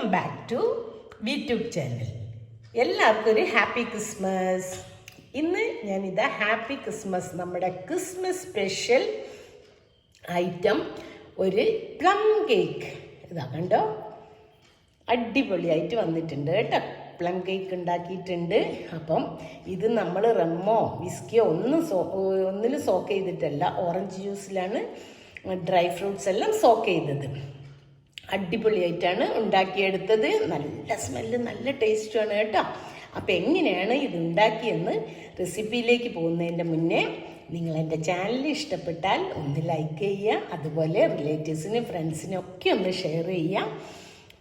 Welcome back to YouTube channel. എല്ലാവർക്കും ഒരു happy Christmas. ഇന്ന് ഞാനിതാ ഹാപ്പി ക്രിസ്മസ്, നമ്മുടെ ക്രിസ്മസ് സ്പെഷ്യൽ ഐറ്റം ഒരു പ്ലം കേക്ക്. ഇതാ കണ്ടോ, അടിപൊളിയായിട്ട് വന്നിട്ടുണ്ട് കേട്ടോ. പ്ലം കേക്ക് ഉണ്ടാക്കിയിട്ടുണ്ട്. അപ്പം ഇത് നമ്മൾ റമ്മോ വിസ്കിയോ ഒന്നിലും സോക്ക് ചെയ്തിട്ടല്ല, ഓറഞ്ച് ജ്യൂസിലാണ് ഡ്രൈ ഫ്രൂട്ട്സ് എല്ലാം സോക്ക് ചെയ്തത്. അടിപൊളിയായിട്ടാണ് ഉണ്ടാക്കിയെടുത്തത്. നല്ല സ്മെല്ല്, നല്ല ടേസ്റ്റുമാണ് കേട്ടോ. അപ്പോൾ എങ്ങനെയാണ് ഇത് ഉണ്ടാക്കിയെന്ന് റെസിപ്പിയിലേക്ക് പോകുന്നതിൻ്റെ മുന്നേ നിങ്ങൾ എൻ്റെ ചാനൽ ഇഷ്ടപ്പെട്ടാൽ ഒന്ന് ലൈക്ക് ചെയ്യുക, അതുപോലെ റിലേറ്റീവ്സിനും ഫ്രണ്ട്സിനും ഒക്കെ ഒന്ന് ഷെയർ ചെയ്യുക.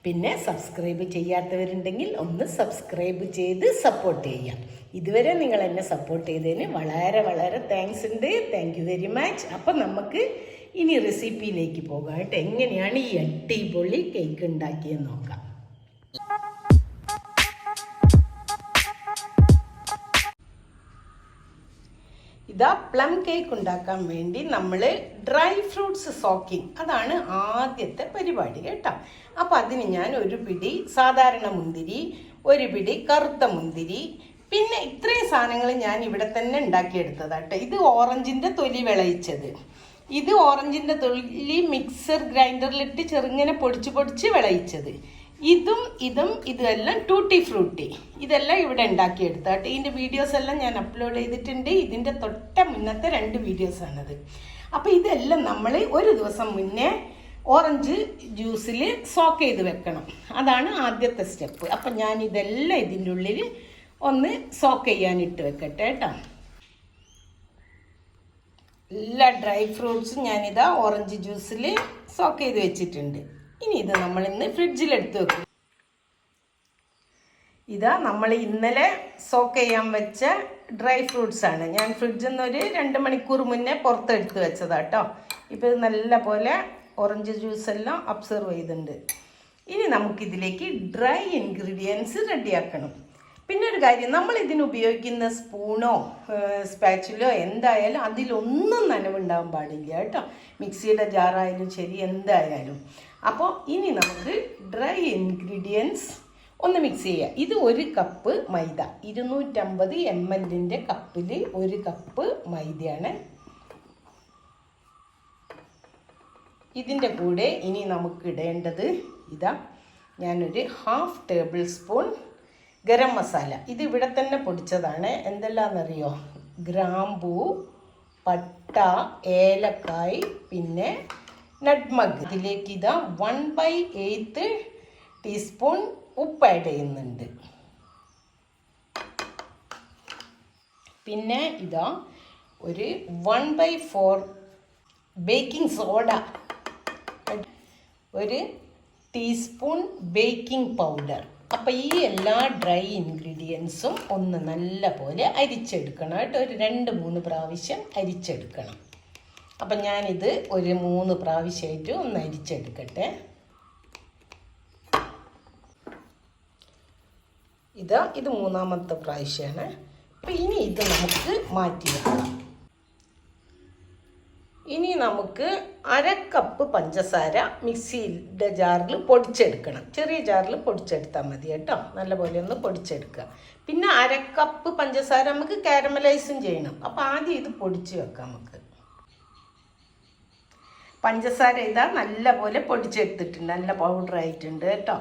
പിന്നെ സബ്സ്ക്രൈബ് ചെയ്യാത്തവരുണ്ടെങ്കിൽ ഒന്ന് സബ്സ്ക്രൈബ് ചെയ്ത് സപ്പോർട്ട് ചെയ്യുക. ഇതുവരെ നിങ്ങൾ എന്നെ സപ്പോർട്ട് ചെയ്തതിന് വളരെ വളരെ താങ്ക്സ് ഉണ്ട്. Thank you very much. അപ്പം നമുക്ക് ഇനി റെസിപ്പിയിലേക്ക് പോകാം കേട്ടോ. എങ്ങനെയാണ് ഈ അടിപൊളി കേക്ക് ഉണ്ടാക്കിയെന്ന് നോക്കാം. ഇതാ പ്ലം കേക്ക് ഉണ്ടാക്കാൻ വേണ്ടി നമ്മൾ ഡ്രൈ ഫ്രൂട്ട്സ് സോക്കിങ്, അതാണ് ആദ്യത്തെ പരിപാടി കേട്ടോ. അപ്പം അതിന് ഞാൻ ഒരു പിടി സാധാരണ മുന്തിരി, ഒരു പിടി കറുത്ത മുന്തിരി, പിന്നെ ഇത്രയും സാധനങ്ങൾ ഞാൻ ഇവിടെ തന്നെ ഉണ്ടാക്കിയെടുത്തതാട്ടോ. ഇത് ഓറഞ്ചിൻ്റെ തൊലി വിളയിച്ചത്, ഇത് ഓറഞ്ചിൻ്റെ തൊലി മിക്സർ ഗ്രൈൻഡറിലിട്ട് ചെറുങ്ങനെ പൊടിച്ച് വിളയിച്ചത്, ഇതെല്ലാം ടൂട്ടി ഫ്രൂട്ടി, ഇതെല്ലാം ഇവിടെ ഉണ്ടാക്കിയെടുത്താട്ടെ. ഇതിൻ്റെ വീഡിയോസ് എല്ലാം ഞാൻ അപ്ലോഡ് ചെയ്തിട്ടുണ്ട്. ഇതിൻ്റെ തൊട്ട മുന്നത്തെ 2 വീഡിയോസാണത്. അപ്പോൾ ഇതെല്ലാം നമ്മൾ ഒരു ദിവസം മുന്നേ ഓറഞ്ച് ജ്യൂസിൽ സോക്ക് ചെയ്ത് വെക്കണം. അതാണ് ആദ്യത്തെ സ്റ്റെപ്പ്. അപ്പം ഞാൻ ഇതെല്ലാം ഇതിൻ്റെ ഉള്ളിൽ ഒന്ന് സോക്ക് ചെയ്യാനിട്ട് വെക്കട്ടെ കേട്ടോ. എല്ലാ ഡ്രൈ ഫ്രൂട്ട്സും ഞാനിതാ ഓറഞ്ച് ജ്യൂസിൽ സോക്ക് ചെയ്ത് വെച്ചിട്ടുണ്ട്. ഇനി ഇത് നമ്മളിന്ന് ഫ്രിഡ്ജിലെടുത്ത് വെക്കും. ഇതാ നമ്മൾ ഇന്നലെ സോക്ക് ചെയ്യാൻ വെച്ച ഡ്രൈ ഫ്രൂട്ട്സ് ആണ്. ഞാൻ ഫ്രിഡ്ജിൽ നിന്ന് ഒരു 2 മണിക്കൂർ മുന്നേ പുറത്തെടുത്ത് വെച്ചതാട്ടോ. ഇപ്പോൾ ഇത് നല്ല പോലെ ഓറഞ്ച് ജ്യൂസ് എല്ലാം അബ്സർവ് ചെയ്തിട്ടുണ്ട്. ഇനി നമുക്കിതിലേക്ക് ഡ്രൈ ഇൻഗ്രീഡിയൻസ് റെഡിയാക്കണം. പിന്നെ ഒരു കാര്യം, നമ്മൾ ഇതിന് ഉപയോഗിക്കുന്ന സ്പൂണോ സ്പാച്ചിലോ എന്തായാലും അതിലൊന്നും നനവുണ്ടാകാൻ പാടില്ല കേട്ടോ. മിക്സിയുടെ ജാറായാലും ശരി, എന്തായാലും. അപ്പോൾ ഇനി നമുക്ക് ഡ്രൈ ഇൻഗ്രീഡിയൻസ് ഒന്ന് മിക്സ് ചെയ്യാം. ഇത് 1 കപ്പ് മൈദ, 250 ml കപ്പിൽ 1 കപ്പ് മൈദയാണ്. ഇതിൻ്റെ കൂടെ ഇനി നമുക്ക് ഇടേണ്ടത് ഇതാ, ഞാനൊരു 1/2 ടേബിൾ സ്പൂൺ ഗരം മസാല. ഇത് ഇവിടെ തന്നെ പൊടിച്ചതാണ്. എന്തെല്ലാമെന്നറിയോ? ഗ്രാമ്പൂ, പട്ട, ഏലക്കായ്, പിന്നെ നട്ട്മഗ്. ഇതിലേക്ക് ഇതാ 1/8 ടീസ്പൂൺ ഉപ്പ് ആഡ് ചെയ്യുന്നുണ്ട്. പിന്നെ ഇതാ ഒരു 1/4 baking soda, 1 teaspoon baking powder. അപ്പം ഈ എല്ലാ ഡ്രൈ ഇൻഗ്രീഡിയൻസും ഒന്ന് നല്ല പോലെ അരിച്ചെടുക്കണം കേട്ടോ. ഒരു 2-3 പ്രാവശ്യം അരിച്ചെടുക്കണം. അപ്പം ഞാനിത് ഒരു 3 പ്രാവശ്യമായിട്ട് ഒന്ന് അരിച്ചെടുക്കട്ടെ. ഇത് 3ാമത്തെ പ്രാവശ്യമാണ്. അപ്പം ഇനി ഇത് നമുക്ക് മാറ്റി വെക്കാം. ഇനി നമുക്ക് 1/2 കപ്പ് പഞ്ചസാര മിക്സിയുടെ ജാറിൽ പൊടിച്ചെടുക്കണം. ചെറിയ ജാറിൽ പൊടിച്ചെടുത്താൽ മതി കേട്ടോ. നല്ലപോലെ ഒന്ന് പൊടിച്ചെടുക്കുക. പിന്നെ 1/2 കപ്പ് പഞ്ചസാര നമുക്ക് കാരമലൈസും ചെയ്യണം. അപ്പോൾ ആദ്യം ഇത് പൊടിച്ച് വെക്കാം നമുക്ക്. പഞ്ചസാര ഇതാ നല്ലപോലെ പൊടിച്ചെടുത്തിട്ടുണ്ട്, നല്ല പൗഡർ ആയിട്ടുണ്ട് കേട്ടോ.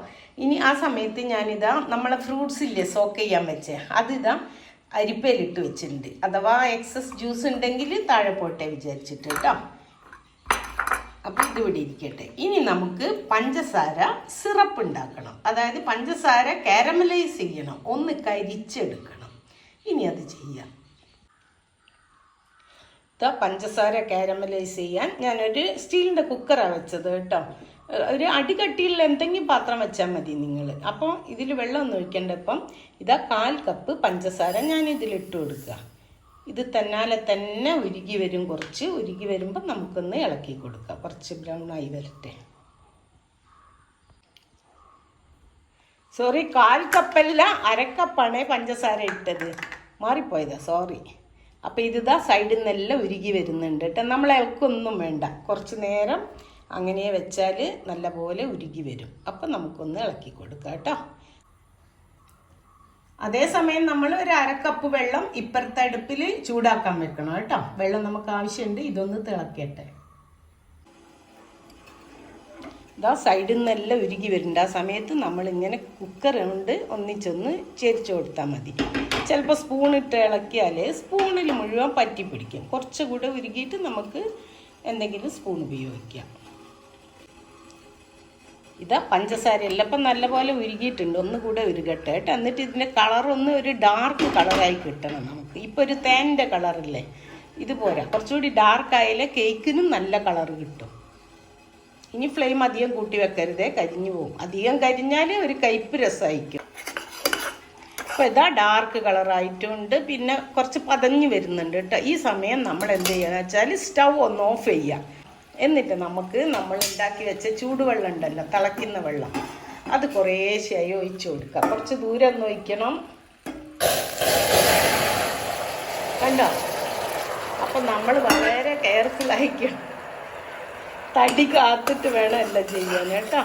ഇനി ആ സമയത്ത് ഞാനിതാ നമ്മളെ ഫ്രൂട്ട്സ് ഇല്ലേ സോക്ക് ചെയ്യാൻ വെച്ചേ, അതിതാ അരിപ്പയിലിട്ട് വെച്ചിട്ടുണ്ട്. അഥവാ എക്സസ് ജ്യൂസ് ഉണ്ടെങ്കിൽ താഴെ പോട്ടെ വിചാരിച്ചിട്ട് കേട്ടോ. അപ്പോൾ ഇത് ഇവിടെ ഇരിക്കട്ടെ. ഇനി നമുക്ക് പഞ്ചസാര സിറപ്പ് ഉണ്ടാക്കണം. അതായത് പഞ്ചസാര കാരമലൈസ് ചെയ്യണം, ഒന്ന് കരിച്ചെടുക്കണം. ഇനി അത് ചെയ്യാം. പഞ്ചസാര കാരമലൈസ് ചെയ്യാൻ ഞാനൊരു സ്റ്റീലിൻ്റെ കുക്കറാണ് വെച്ചത് കേട്ടോ. ഒരു അടികട്ടിയുള്ള എന്തെങ്കിലും പാത്രം വെച്ചാൽ മതി നിങ്ങൾ. അപ്പോൾ ഇതിൽ വെള്ളമൊന്നും ഒഴിക്കേണ്ട. അപ്പം ഇതാ 1/4 കപ്പ് പഞ്ചസാര ഞാൻ ഇതിലിട്ട് കൊടുക്കുക. ഇത് തന്നാലെ തന്നെ ഉരുകി വരും. കുറച്ച് ഉരുകി വരുമ്പോൾ നമുക്കൊന്ന് ഇളക്കി കൊടുക്കാം. കുറച്ച് ബ്രൗൺ ആയി വരട്ടെ. സോറി, 1/4 കപ്പല്ല, 1/2 കപ്പാണ് പഞ്ചസാര ഇട്ടത്. മാറിപ്പോയതാ, സോറി. അപ്പോൾ ഇതാ സൈഡിൽ നിന്നെല്ലാം ഉരുകി വരുന്നുണ്ട് കേട്ടോ. നമ്മൾ ഇളക്കൊന്നും വേണ്ട. കുറച്ച് നേരം അങ്ങനെ വെച്ചാൽ നല്ലപോലെ ഉരുകി വരും. അപ്പം നമുക്കൊന്ന് ഇളക്കി കൊടുക്കാം കേട്ടോ. അതേസമയം നമ്മൾ ഒരു 1/2 കപ്പ് വെള്ളം ഇപ്പുറത്തെ അടുപ്പിൽ ചൂടാക്കാൻ വെക്കണം കേട്ടോ. വെള്ളം നമുക്ക് ആവശ്യമുണ്ട്. ഇതൊന്ന് തിളക്കട്ടെ. ഇതാ സൈഡിൽ നിന്നെല്ലാം ഉരുകി വരുന്നുണ്ട്. ആ സമയത്ത് നമ്മളിങ്ങനെ കുക്കർ കൊണ്ട് ഒന്നിച്ചൊന്ന് ചെരിച്ചു കൊടുത്താൽ മതി. ചിലപ്പോൾ സ്പൂണിട്ട് ഇളക്കിയാൽ സ്പൂണിൽ മുഴുവൻ പറ്റി പിടിക്കും. കുറച്ചുകൂടെ ഉരുകിയിട്ട് നമുക്ക് എന്തെങ്കിലും സ്പൂൺ ഉപയോഗിക്കാം. ഇതാ പഞ്ചസാര എല്ലാം ഇപ്പം നല്ലപോലെ ഉരുകിയിട്ടുണ്ട്. ഒന്നുകൂടെ ഉരുകട്ടെ കേട്ടോ. എന്നിട്ട് ഇതിൻ്റെ കളറൊന്ന് ഒരു ഡാർക്ക് കളറായി കിട്ടണം നമുക്ക്. ഇപ്പോൾ ഒരു തേൻ്റെ കളറില്ലേ, ഇതുപോലെ കുറച്ചുകൂടി ഡാർക്കായാലേ കേക്കിനും നല്ല കളറ് കിട്ടും. ഇനി ഫ്ലെയിം അധികം കൂട്ടി വെക്കരുതേ, കരിഞ്ഞു പോകും. അധികം കരിഞ്ഞാൽ ഒരു കയ്പ്പ് രസമായിരിക്കും. അപ്പോൾ ഇതാ ഡാർക്ക് കളറായിട്ടുണ്ട്. പിന്നെ കുറച്ച് പതഞ്ഞ് വരുന്നുണ്ട് കേട്ടോ. ഈ സമയം നമ്മൾ എന്ത് ചെയ്യുക വെച്ചാൽ സ്റ്റൗ ഒന്ന് ഓഫ് ചെയ്യാം. എന്നിട്ട് നമുക്ക് നമ്മൾ ഉണ്ടാക്കി വെച്ച ചൂടുവെള്ളം ഉണ്ടല്ലോ, തിളയ്ക്കുന്ന വെള്ളം, അത് കുറേശ്ശെയായി ഒഴിച്ചു കൊടുക്കുക. കുറച്ച് ദൂരം ഒന്ന് ഒഴിക്കണം, കണ്ടോ? അപ്പം നമ്മൾ വളരെ കെയർഫുള്ളായിരിക്കണം. തടി കാത്തിട്ട് വേണം എല്ലാം ചെയ്യാൻ കേട്ടോ.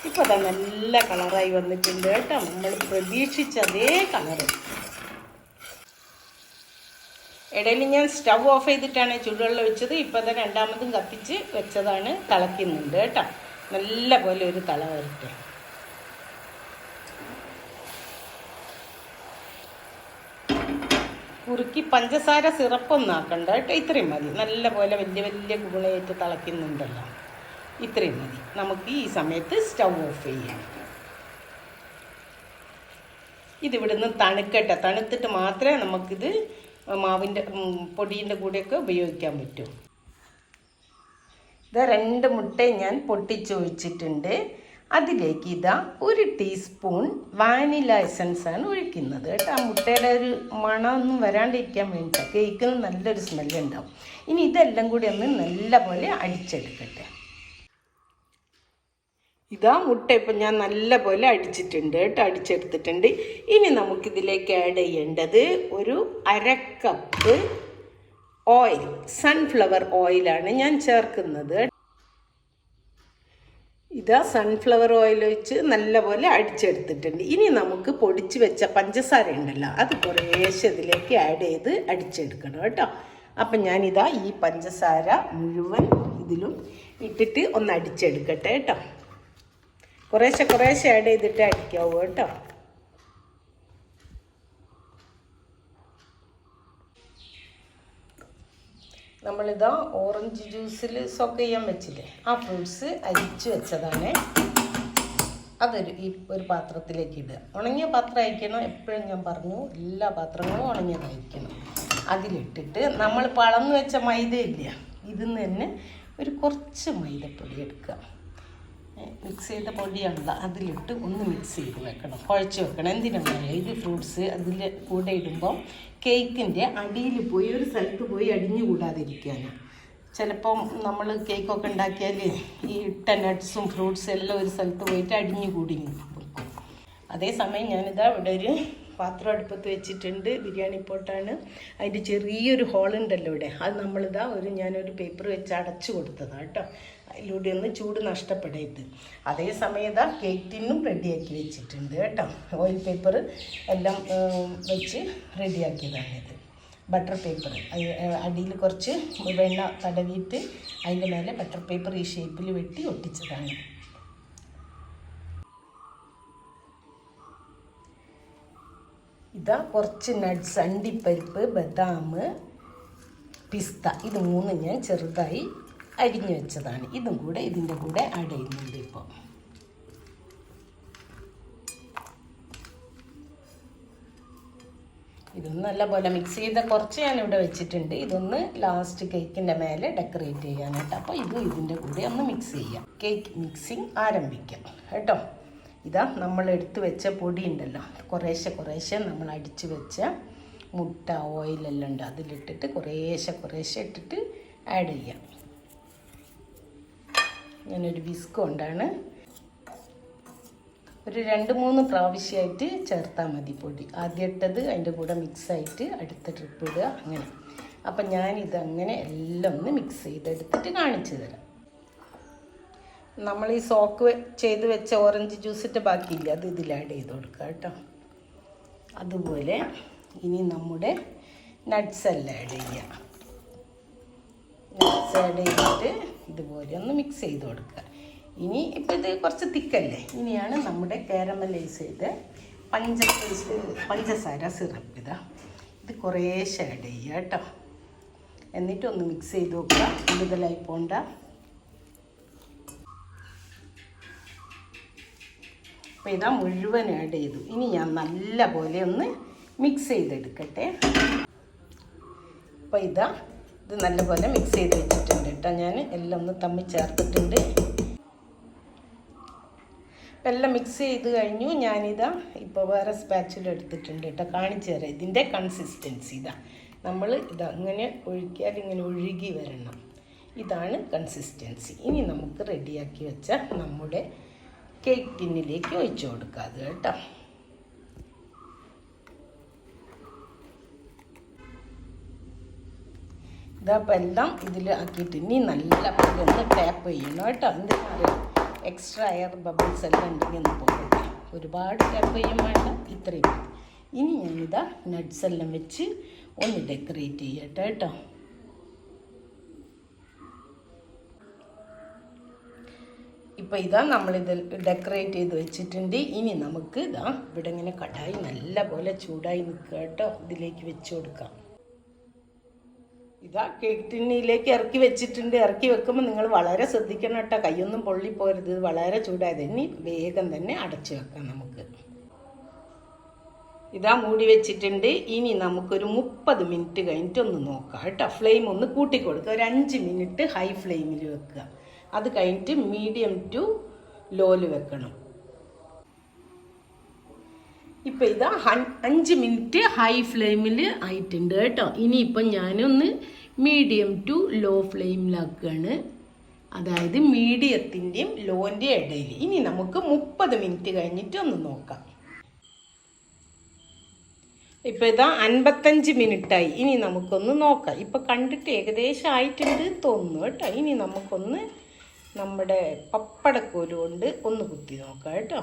ഇപ്പോൾ അതാ നല്ല കളറായി വന്നിട്ടുണ്ട് കേട്ടോ. നമ്മൾ പ്രതീക്ഷിച്ച അതേ കളറ്. ഇടയിൽ ഞാൻ സ്റ്റൗ ഓഫ് ചെയ്തിട്ടാണ് ചൂടുവെള്ളം ഒഴിച്ചത്. ഇപ്പോൾ അത് രണ്ടാമതും കത്തിച്ച് വെച്ചതാണ്. തിളയ്ക്കുന്നുണ്ട് കേട്ടോ. നല്ല പോലെ ഒരു തിള വരട്ടെ. കുറുക്കി പഞ്ചസാര സിറപ്പൊന്നും ആക്കണ്ട കേട്ടോ. ഇത്രയും മതി. നല്ല പോലെ വലിയ വലിയ ഗുണയായിട്ട് തിളയ്ക്കുന്നുണ്ടല്ലോ, ഇത്രയും മതി. നമുക്ക് ഈ സമയത്ത് സ്റ്റൗ ഓഫ് ചെയ്യാം. ഇതിവിടുന്ന് തണുക്കട്ടെ. തണുത്തിട്ട് മാത്രമേ നമുക്കിത് മാവിൻ്റെ പൊടീൻ്റെ കൂടെയൊക്കെ ഉപയോഗിക്കാൻ പറ്റൂ. ഇത് 2 മുട്ടയും ഞാൻ പൊട്ടിച്ച് ഒഴിച്ചിട്ടുണ്ട്. അതിലേക്ക് ഇതാ 1 ടീസ്പൂൺ വാനില എസൻസാണ് ഒഴിക്കുന്നത് കേട്ടോ. ആ മുട്ടയുടെ ഒരു മണമൊന്നും വരാണ്ടിരിക്കാൻ വേണ്ടിയിട്ടാണ്. കേക്കിന് നല്ലൊരു സ്മെല്ലുണ്ടാവും. ഇനി ഇതെല്ലാം കൂടി ഒന്ന് നല്ലപോലെ അടിച്ചെടുക്കട്ടെ. ഇതാ മുട്ട ഇപ്പം ഞാൻ നല്ലപോലെ അടിച്ചിട്ടുണ്ട് കേട്ടോ, അടിച്ചെടുത്തിട്ടുണ്ട്. ഇനി നമുക്കിതിലേക്ക് ആഡ് ചെയ്യേണ്ടത് ഒരു 1/2 കപ്പ് ഓയിൽ, സൺഫ്ലവർ ഓയിലാണ് ഞാൻ ചേർക്കുന്നത്. ഇതാ സൺഫ്ലവർ ഓയിൽ ഒഴിച്ച് നല്ലപോലെ അടിച്ചെടുത്തിട്ടുണ്ട്. ഇനി നമുക്ക് പൊടിച്ച് വെച്ച പഞ്ചസാര ഉണ്ടല്ലോ, അത് കുറേശ്ശെ ഇതിലേക്ക് ആഡ് ചെയ്ത് അടിച്ചെടുക്കണം കേട്ടോ. അപ്പം ഞാനിതാ ഈ പഞ്ചസാര മുഴുവൻ ഇതിലും ഇട്ടിട്ട് ഒന്ന് അടിച്ചെടുക്കട്ടെ കേട്ടോ. കുറേശ്ശെ കുറേശ്ശെ ആഡ് ചെയ്തിട്ട് അടിക്കാവൂ കേട്ടോ. നമ്മളിതാ ഓറഞ്ച് ജ്യൂസിൽ സോക്ക് ചെയ്യാൻ വെച്ചില്ലേ, ആ ഫ്രൂട്ട്സ് അരിച്ച് വെച്ചതാണ്. ഒരു പാത്രത്തിലേക്ക് ഇടുക. ഉണങ്ങിയ പാത്രം അയക്കണം. എപ്പോഴും ഞാൻ പറഞ്ഞു, എല്ലാ പാത്രങ്ങളും ഉണങ്ങിയതായിരിക്കണം. അതിലിട്ടിട്ട് നമ്മൾ അളന്ന് വെച്ച മൈദ ഇല്ല, ഇതിൽ നിന്ന് തന്നെ ഒരു കുറച്ച് മൈദപ്പൊടി എടുക്കുക. മിക്സ് ചെയ്ത പൊടിയാണല്ലോ, അതിലിട്ട് ഒന്ന് മിക്സ് ചെയ്ത് വെക്കണം, കുഴച്ച് വെക്കണം. എന്തിനാണെന്നറിയാം, ഇത് ഫ്രൂട്ട്സ് അതിൽ കൂടെ ഇടുമ്പം കേക്കിൻ്റെ അടിയിൽ പോയി ഒരു സ്ഥലത്ത് പോയി അടിഞ്ഞു കൂടാതിരിക്കാനാണ്. ചിലപ്പം നമ്മൾ കേക്കൊക്കെ ഉണ്ടാക്കിയാൽ ഈ ഇട്ട നട്ട്സും ഫ്രൂട്ട്സും എല്ലാം ഒരു സ്ഥലത്ത് പോയിട്ട് അടിഞ്ഞു കൂടി വെക്കും. അതേസമയം ഞാനിതാ ഇവിടെ ഒരു പാത്രം അടുപ്പത്ത് വെച്ചിട്ടുണ്ട്. ബിരിയാണി പോട്ടാണ്. അതിൻ്റെ ചെറിയൊരു ഹോളുണ്ടല്ലോ ഇവിടെ, അത് നമ്മളിതാ ഞാനൊരു പേപ്പർ വെച്ച് അടച്ചു കൊടുത്തതാണ് കേട്ടോ. അതിലൂടെ ഒന്ന് ചൂട് നഷ്ടപ്പെടരുത്. അതേസമയം ഇതാ കേക്ക് ടിന്നും റെഡിയാക്കി വെച്ചിട്ടുണ്ട് കേട്ടോ. ഓയിൽ പേപ്പർ എല്ലാം വെച്ച് റെഡിയാക്കിയതാണിത്. ബട്ടർ പേപ്പർ അടിയിൽ കുറച്ച് വെണ്ണ തടവിയിട്ട് അതിൻ്റെ മേലെ ബട്ടർ പേപ്പർ ഈ ഷേപ്പിൽ വെട്ടി ഒട്ടിച്ചതാണ്. ഇതാ കുറച്ച് നട്ട്സ്, അണ്ടിപ്പരിപ്പ്, ബദാം, പിസ്ത, ഇത് 3 ഞാൻ ചെറുതായി അരിഞ്ഞു വെച്ചതാണ്. ഇതും കൂടെ ഇതിൻ്റെ കൂടെ ആഡ് ചെയ്യുന്നുണ്ട്. ഇപ്പോൾ ഇതൊന്ന് നല്ലപോലെ മിക്സ് ചെയ്ത കുറച്ച് ഞാനിവിടെ വെച്ചിട്ടുണ്ട്. ഇതൊന്ന് ലാസ്റ്റ് കേക്കിൻ്റെ മേലെ ഡെക്കറേറ്റ് ചെയ്യാനായിട്ട്. അപ്പോൾ ഇതിൻ്റെ കൂടെ ഒന്ന് മിക്സ് ചെയ്യാം. കേക്ക് മിക്സിങ് ആരംഭിക്കാം കേട്ടോ. ഇതാ നമ്മൾ എടുത്ത് വെച്ച പൊടി ഉണ്ടല്ലോ, കുറേശ്ശെ കുറേശ്ശെ നമ്മൾ അടിച്ച് വെച്ച മുട്ട ഓയിലെല്ലാം ഉണ്ട്, അതിലിട്ടിട്ട് കുറേശ്ശെ കുറേശ്ശെ ഇട്ടിട്ട് ആഡ് ചെയ്യാം. ഞാനൊരു വിസ്ക് കൊണ്ടാണ് ഒരു 2-3 പ്രാവശ്യമായിട്ട് ചേർത്താൽ മതി പൊടി. ആദ്യം ഇട്ടത് അതിൻ്റെ കൂടെ മിക്സായിട്ട് അടുത്ത ട്രിപ്പ് ഇടുക, അങ്ങനെ. അപ്പം ഞാനിതങ്ങനെ എല്ലാം ഒന്ന് മിക്സ് ചെയ്തെടുത്തിട്ട് കാണിച്ചു തരാം. നമ്മൾ ഈ സോക്ക് ചെയ്ത് വെച്ച ഓറഞ്ച് ജ്യൂസിൻ്റെ ബാക്കിയില്ല, അത് ഇതിൽ ആഡ് ചെയ്ത് കൊടുക്കുക കേട്ടോ. അതുപോലെ ഇനി നമ്മുടെ നട്ട്സ് എല്ലാം ആഡ് ചെയ്യുക. നട്ട്സ് ആഡ് ചെയ്തിട്ട് ഇതുപോലെ ഒന്ന് മിക്സ് ചെയ്ത് കൊടുക്കുക. ഇനി ഇപ്പം ഇത് കുറച്ച് തിക്കല്ലേ, ഇനിയാണ് നമ്മുടെ കാരമലൈസ് ചെയ്ത് പഞ്ചസാര സിറപ്പ്. ഇത് കുറേശ്ശെ ആഡ് ചെയ്യുക കേട്ടോ. എന്നിട്ടൊന്ന് മിക്സ് ചെയ്ത് നോക്കുക, കൂടുതലായി പോണ്ട. അപ്പോൾ ഇതാ മുഴുവൻ ആഡ് ചെയ്തു. ഇനി ഞാൻ നല്ല പോലെ ഒന്ന് മിക്സ് ചെയ്തെടുക്കട്ടെ. അപ്പോൾ ഇത് നല്ലപോലെ മിക്സ് ചെയ്ത് വെച്ചിട്ടുണ്ട് കേട്ടോ. ഞാൻ എല്ലാം ഒന്ന് തമ്മിൽ ചേർത്തിട്ടുണ്ട്. അപ്പം എല്ലാം മിക്സ് ചെയ്ത് കഴിഞ്ഞു. ഞാനിതാ ഇപ്പോൾ വേറെ സ്പാച്ചിൽ എടുത്തിട്ടുണ്ട് കേട്ടോ, കാണിച്ചു തരാം ഇതിൻ്റെ കൺസിസ്റ്റൻസി. നമ്മൾ ഇങ്ങനെ ഒഴിക്കാൽ ഇങ്ങനെ ഒഴുകി വരണം. ഇതാണ് കൺസിസ്റ്റൻസി. ഇനി നമുക്ക് റെഡിയാക്കി വെച്ച നമ്മുടെ കേക്ക് ടിന്നിലേക്ക് ഒഴിച്ചു കൊടുക്കാം അത് കേട്ടോ. ഇതപ്പോൾ എല്ലാം ഇതിൽ ആക്കിയിട്ട് ഇനി നല്ല പോലെ ഒന്ന് ടാപ്പ് ചെയ്യണം കേട്ടോ. എന്തിനറിയാം, എക്സ്ട്രാ എയർ ബബിൾസ് എല്ലാം ഉണ്ടെങ്കിൽ ഒന്ന് പോകട്ടെ. ഒരുപാട് ടാപ്പ് ചെയ്യാൻ വേണ്ട, ഇത്രയും മതി. ഇനി ഞാനിതാ നട്ട്സ് എല്ലാം വെച്ച് ഒന്ന് ഡെക്കറേറ്റ് ചെയ്യട്ടെ കേട്ടോ. ഇപ്പോൾ നമ്മളിത് ഡെക്കറേറ്റ് ചെയ്ത് വെച്ചിട്ടുണ്ട്. ഇനി നമുക്ക് ഇവിടെ ഇങ്ങനെ കടായി നല്ല പോലെ ചൂടായി നിൽക്കുക കേട്ടോ. ഇതിലേക്ക് വെച്ച് കൊടുക്കാം. കേക്ക് ടിന്നിലേക്ക് ഇറക്കി വെച്ചിട്ടുണ്ട്. ഇറക്കി വെക്കുമ്പോൾ നിങ്ങൾ വളരെ ശ്രദ്ധിക്കണം കേട്ടോ, കൈയൊന്നും പൊള്ളിപ്പോരുത്. ഇത് വളരെ ചൂടായത്. ഇനി വേഗം തന്നെ അടച്ചു വെക്കാം നമുക്ക്. മൂടി വെച്ചിട്ടുണ്ട്. ഇനി നമുക്കൊരു 30 മിനിറ്റ് കഴിഞ്ഞിട്ട് ഒന്ന് നോക്കാം കേട്ടോ. ഫ്ലെയിം ഒന്ന് കൂട്ടിക്കൊടുക്കുക. ഒരു 5 മിനിറ്റ് ഹൈ ഫ്ലെയിമിൽ വെക്കുക. അത് കഴിഞ്ഞിട്ട് മീഡിയം ടു ലോയിൽ വെക്കണം. ഇപ്പം 5 മിനിറ്റ് ഹൈ ഫ്ലെയിമിൽ ആയിട്ടുണ്ട് കേട്ടോ. ഇനിയിപ്പം ഞാനൊന്ന് മീഡിയം ടു ലോ ഫ്ലെയിമിലാക്കുകയാണ്. അതായത് മീഡിയത്തിൻ്റെയും ലോൻ്റെയും ഇടയിൽ. ഇനി നമുക്ക് 30 മിനിറ്റ് കഴിഞ്ഞിട്ട് ഒന്ന് നോക്കാം. ഇപ്പം 55 മിനിറ്റായി. ഇനി നമുക്കൊന്ന് നോക്കാം. ഇപ്പം കണ്ടിട്ട് ഏകദേശം ആയിട്ടുണ്ട് തോന്നുന്നു കേട്ടോ. ഇനി നമുക്കൊന്ന് നമ്മുടെ പപ്പടക്കോല് കൊണ്ട് ഒന്ന് കുത്തി നോക്കാം കേട്ടോ.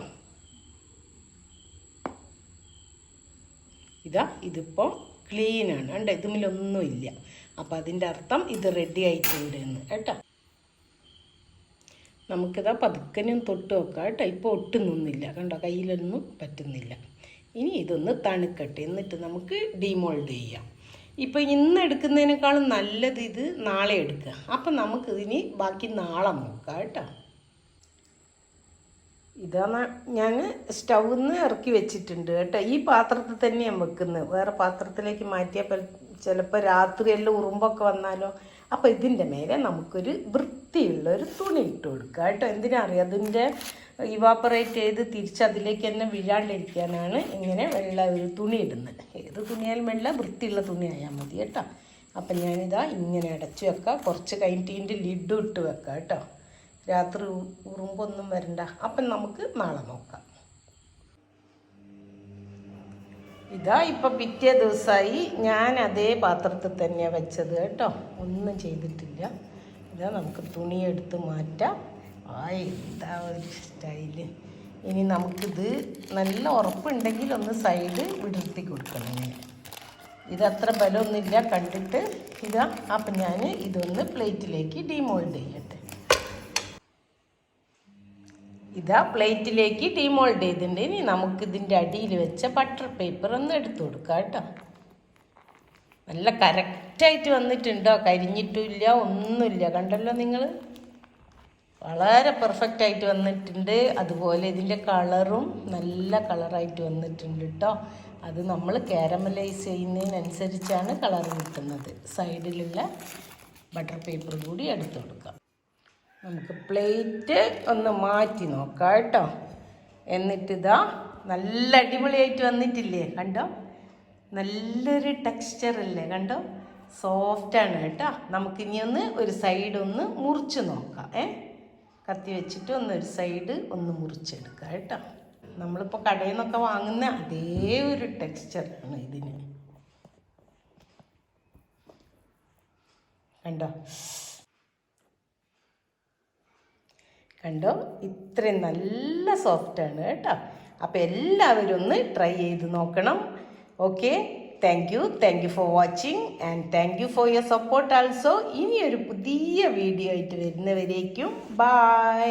ഇതിപ്പോൾ ക്ലീനാണ് കണ്ടോ, ഇതിലൊന്നുമില്ല. അപ്പം അതിൻ്റെ അർത്ഥം ഇത് റെഡി ആയിട്ടുണ്ട് എന്ന് കേട്ടോ. പതുക്കനും തൊട്ട് നോക്കാം കേട്ടോ. ഇപ്പോൾ ഒട്ടുന്നൊന്നുമില്ല കണ്ടോ, കയ്യിലൊന്നും പറ്റുന്നില്ല. ഇനി ഇതൊന്ന് തണുക്കട്ടെ, എന്നിട്ട് നമുക്ക് ഡിമോൾഡ് ചെയ്യാം. ഇപ്പോൾ ഇന്ന് എടുക്കുന്നതിനേക്കാളും നല്ലത് ഇത് നാളെ എടുക്കുക. അപ്പം നമുക്കിതിന് ബാക്കി നാളെ നോക്കാം കേട്ടോ. ഞാൻ സ്റ്റൗവിൽ നിന്ന് ഇറക്കി വെച്ചിട്ടുണ്ട് കേട്ടോ. ഈ പാത്രത്തിൽ തന്നെയാണ് വെക്കുന്നത്. വേറെ പാത്രത്തിലേക്ക് മാറ്റിയാൽ ചിലപ്പോൾ രാത്രിയെല്ലാം ഉറുമ്പൊക്കെ വന്നാലോ. അപ്പോൾ ഇതിൻ്റെ മേലെ നമുക്കൊരു വൃത്തിയുള്ളൊരു തുണി ഇട്ട് കൊടുക്കുക കേട്ടോ. എന്തിനാ അറിയാം, അതിൻ്റെ ഇവാപ്പറേറ്റ് ചെയ്ത് തിരിച്ചതിലേക്ക് തന്നെ വീഴാണ്ടിരിക്കാനാണ് ഇങ്ങനെ വെള്ള ഒരു തുണി ഇടുന്നത്. ഏത് തുണിയാലും വെള്ള വൃത്തിയുള്ള തുണി ആയാൽ മതി കേട്ടോ. അപ്പം ഇങ്ങനെ അടച്ചു വെക്കാം. കുറച്ച് കഴിഞ്ഞിട്ട് ഇതിൻ്റെ ലിഡും ഇട്ട് വെക്കാം കേട്ടോ. രാത്രി ഉറുമ്പൊന്നും വരണ്ട. അപ്പം നമുക്ക് നാളെ നോക്കാം. ഇപ്പം പിറ്റേ ദിവസമായി. ഞാൻ അതേ പാത്രത്തിൽ തന്നെയാണ് വെച്ചത് കേട്ടോ, ഒന്നും ചെയ്തിട്ടില്ല. നമുക്ക് തുണിയെടുത്ത് മാറ്റാം. എന്താ ഒരു സ്റ്റൈല്. ഇനി നമുക്കിത് നല്ല ഉറപ്പുണ്ടെങ്കിൽ ഒന്ന് സൈഡ് വിടർത്തി കൊടുക്കണം. ഇങ്ങനെ ഇതത്ര ബലമൊന്നുമില്ല കണ്ടിട്ട്. അപ്പം ഞാൻ ഇതൊന്ന് പ്ലേറ്റിലേക്ക് ഡിമോൾഡ് ചെയ്യട്ടെ. പ്ലേറ്റിലേക്ക് ഡിമോൾഡ് ചെയ്തിട്ടുണ്ട്. ഇനി നമുക്കിതിൻ്റെ അടിയിൽ വെച്ച ബട്ടർ പേപ്പർ ഒന്ന് എടുത്തു കൊടുക്കാം കേട്ടോ. നല്ല കറക്റ്റായിട്ട് വന്നിട്ടുണ്ടോ, കരിഞ്ഞിട്ടുമില്ല, ഒന്നുമില്ല. കണ്ടല്ലോ നിങ്ങൾ, വളരെ പെർഫെക്റ്റായിട്ട് വന്നിട്ടുണ്ട്. അതുപോലെ ഇതിൻ്റെ കളറും നല്ല കളറായിട്ട് വന്നിട്ടുണ്ട് കേട്ടോ. അത് നമ്മൾ കാരമലൈസ് ചെയ്യുന്നതിനനുസരിച്ചാണ് കളർ കിട്ടുന്നത്. സൈഡിലുള്ള ബട്ടർ പേപ്പർ കൂടി എടുത്തു കൊടുക്കാം. നമുക്ക് പ്ലേറ്റ് ഒന്ന് മാറ്റി നോക്കാം കേട്ടോ. എന്നിട്ട് നല്ല അടിപൊളിയായിട്ട് വന്നിട്ടില്ലേ, കണ്ടോ? നല്ലൊരു ടെക്സ്ചറല്ലേ, കണ്ടോ? സോഫ്റ്റാണ് കേട്ടോ. നമുക്കിനി ഒരു സൈഡ് ഒന്ന് മുറിച്ച് നോക്കാം. കത്തി വെച്ചിട്ട് ഒരു സൈഡ് ഒന്ന് മുറിച്ചെടുക്കാം കേട്ടോ. നമ്മളിപ്പോൾ കടയിൽ നിന്നൊക്കെ വാങ്ങുന്ന അതേ ഒരു ടെക്സ്ചറാണ് ഇതിന്. കണ്ടോ? കണ്ടോ, ഇത്രയും നല്ല സോഫ്റ്റാണ് കേട്ടോ. അപ്പോൾ എല്ലാവരും ഒന്ന് ട്രൈ ചെയ്ത് നോക്കണം. Okay, thank you for watching and thank you for your support also. ഇനിയൊരു പുതിയ വീഡിയോ ആയിട്ട് വരുന്നവരേക്കും ബൈ.